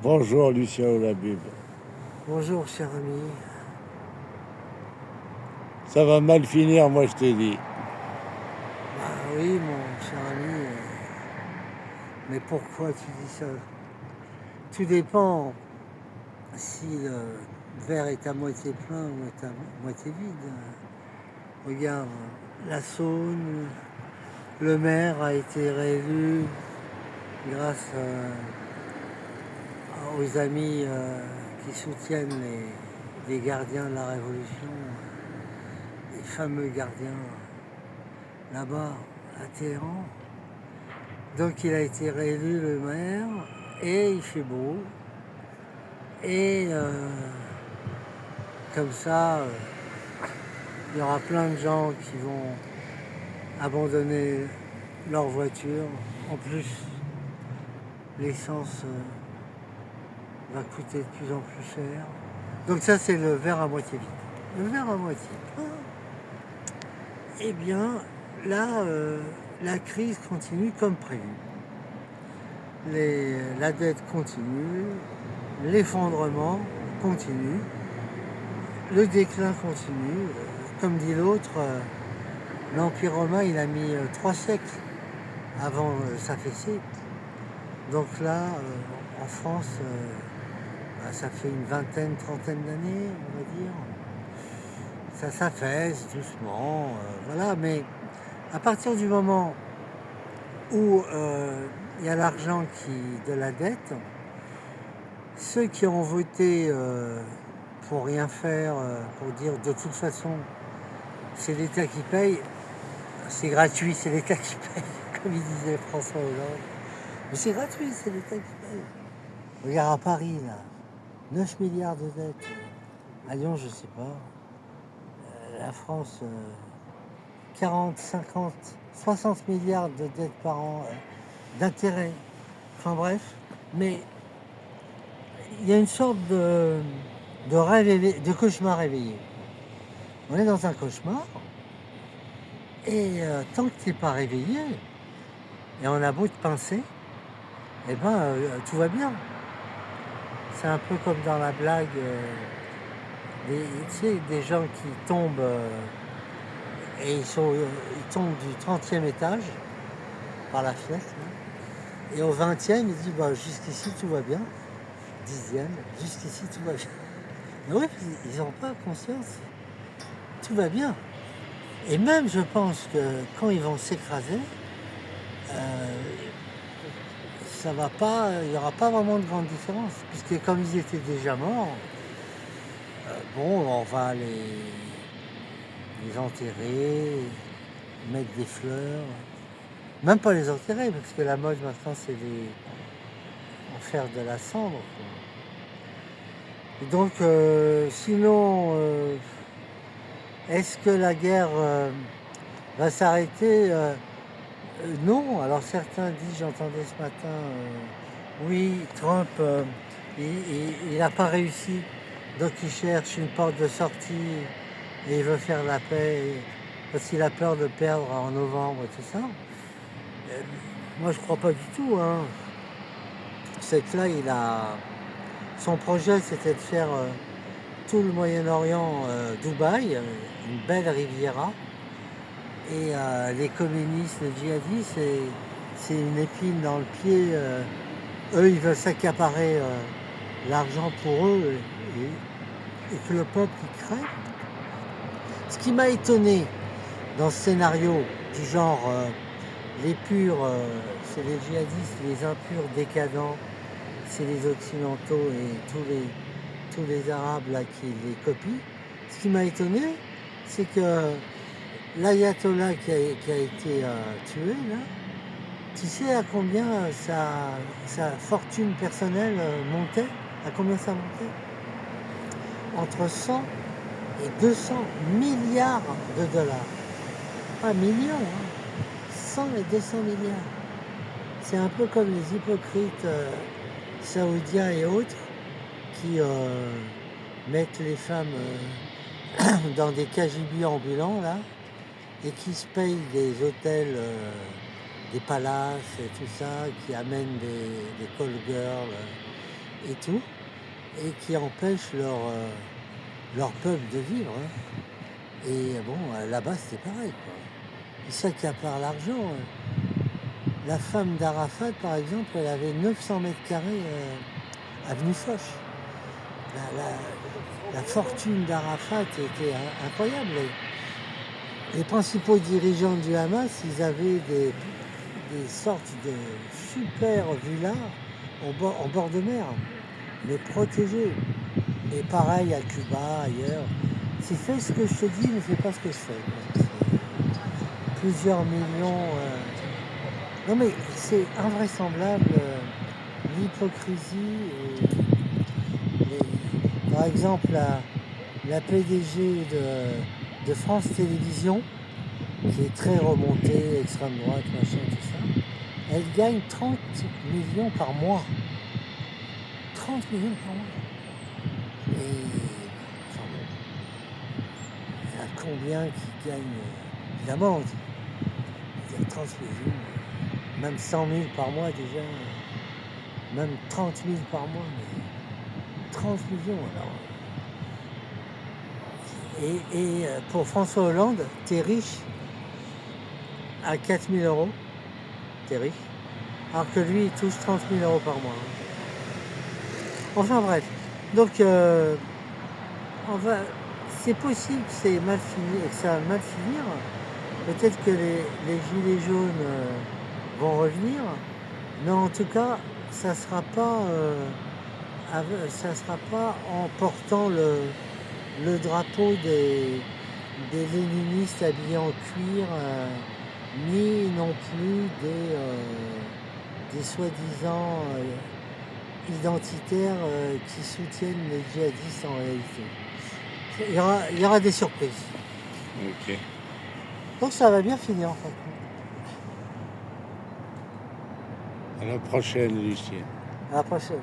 Bonjour Lucien Olabib. Bonjour cher ami. Ça va mal finir, moi je te dis. Bah oui mon cher ami, mais pourquoi tu dis ça? Tout dépend si le verre est à moitié plein ou est à moitié vide. Regarde, la Saône, le maire a été réélu grâce aux amis qui soutiennent les gardiens de la Révolution, les fameux gardiens là-bas à Téhéran. Donc il a été réélu le maire et il fait beau. Et comme ça, il y aura plein de gens qui vont abandonner leur voiture. En plus, l'essence va coûter de plus en plus cher. Donc ça, c'est le verre à moitié vide. Le verre à moitié plein. Eh bien, là, la crise continue comme prévu. La dette continue, l'effondrement continue, le déclin continue. Comme dit l'autre, l'Empire romain, il a mis 3 siècles avant s'affaisser. Donc là, en France, ça fait une vingtaine, trentaine d'années, on va dire. Ça s'affaisse doucement, voilà. Mais à partir du moment où il y a l'argent de la dette, ceux qui ont voté pour rien faire, pour dire de toute façon, c'est l'État qui paye, c'est gratuit, c'est l'État qui paye, comme il disait François Hollande. Mais c'est gratuit, c'est l'État qui paye. Regarde à Paris, là, 9 milliards de dettes. À Lyon, je sais pas. La France, 40, 50, 60 milliards de dettes par an, d'intérêts. Enfin bref, mais il y a une sorte de rêve, de cauchemar éveillé. On est dans un cauchemar, et tant que tu n'es pas réveillé, et on a beau te pincer, eh ben tout va bien. C'est un peu comme dans la blague, tu sais, des gens qui tombent, et ils tombent du 30e étage par la fenêtre, là, et au 20e, ils disent bah, jusqu'ici tout va bien, 10e, jusqu'ici tout va bien. Mais oui, ils n'ont pas conscience, tout va bien. Et même, je pense que quand ils vont s'écraser, ça va pas, il n'y aura pas vraiment de grande différence, puisque comme ils étaient déjà morts, bon, on va les enterrer, mettre des fleurs, même pas les enterrer, parce que la mode maintenant c'est en faire de la cendre, quoi. Et donc, sinon, est-ce que la guerre va s'arrêter? Non. Alors certains disent, j'entendais ce matin, oui, Trump, il n'a pas réussi, donc il cherche une porte de sortie et il veut faire la paix parce qu'il a peur de perdre en novembre et tout ça. Moi, je crois pas du tout, hein. C'est que là, son projet, c'était de faire tout le Moyen-Orient, Dubaï, une belle Riviera. Et les communistes, les djihadistes, c'est une épine dans le pied. Eux, ils veulent s'accaparer l'argent pour eux et que le peuple il crève. Ce qui m'a étonné dans ce scénario du genre les purs, c'est les djihadistes, les impurs décadents, c'est les occidentaux et tous les arabes là qui les copient. Ce qui m'a étonné, c'est que l'ayatollah qui a été tué là, tu sais à combien sa fortune personnelle montait? À combien ça montait? Entre 100 et 200 milliards de dollars. Pas millions, hein. 100 et 200 milliards. C'est un peu comme les hypocrites saoudiens et autres qui mettent les femmes dans des KGB ambulants là et qui se payent des hôtels, des palaces et tout ça, qui amènent des call girls et tout, et qui empêchent leur peuple de vivre. Hein. Et bon, là-bas, c'était pareil, quoi. Ils s'accaparent l'argent. La femme d'Arafat, par exemple, elle avait 900 mètres carrés avenue Foch. La fortune d'Arafat était incroyable. Les principaux dirigeants du Hamas, ils avaient des sortes de super villas en bord de mer, mais protégées. Et pareil à Cuba, ailleurs. C'est fais ce que je te dis, ne fais pas ce que je fais. C'est plusieurs millions. Non mais c'est invraisemblable l'hypocrisie. Par exemple, la PDG de France Télévisions, qui est très remontée, extrême droite, machin, tout ça, elle gagne 30 millions par mois. 30 millions par mois. Et enfin, il y en a combien qui gagnent, évidemment, il y a 30 millions, même 100 000 par mois déjà, même 30 000 par mois, mais 30 millions alors. Et pour François Hollande, t'es riche à 4 000 euros, t'es riche, alors que lui il touche 30 000 euros par mois. Enfin bref, donc c'est possible que c'est mal fini et que ça va mal finir. Peut-être que les gilets jaunes vont revenir, mais en tout cas, ça sera pas en portant le drapeau des léninistes habillés en cuir, ni non plus des soi-disant identitaires qui soutiennent les djihadistes en réalité. Il y aura des surprises. Ok. Donc ça va bien finir en fait. À la prochaine, Lucien. À la prochaine.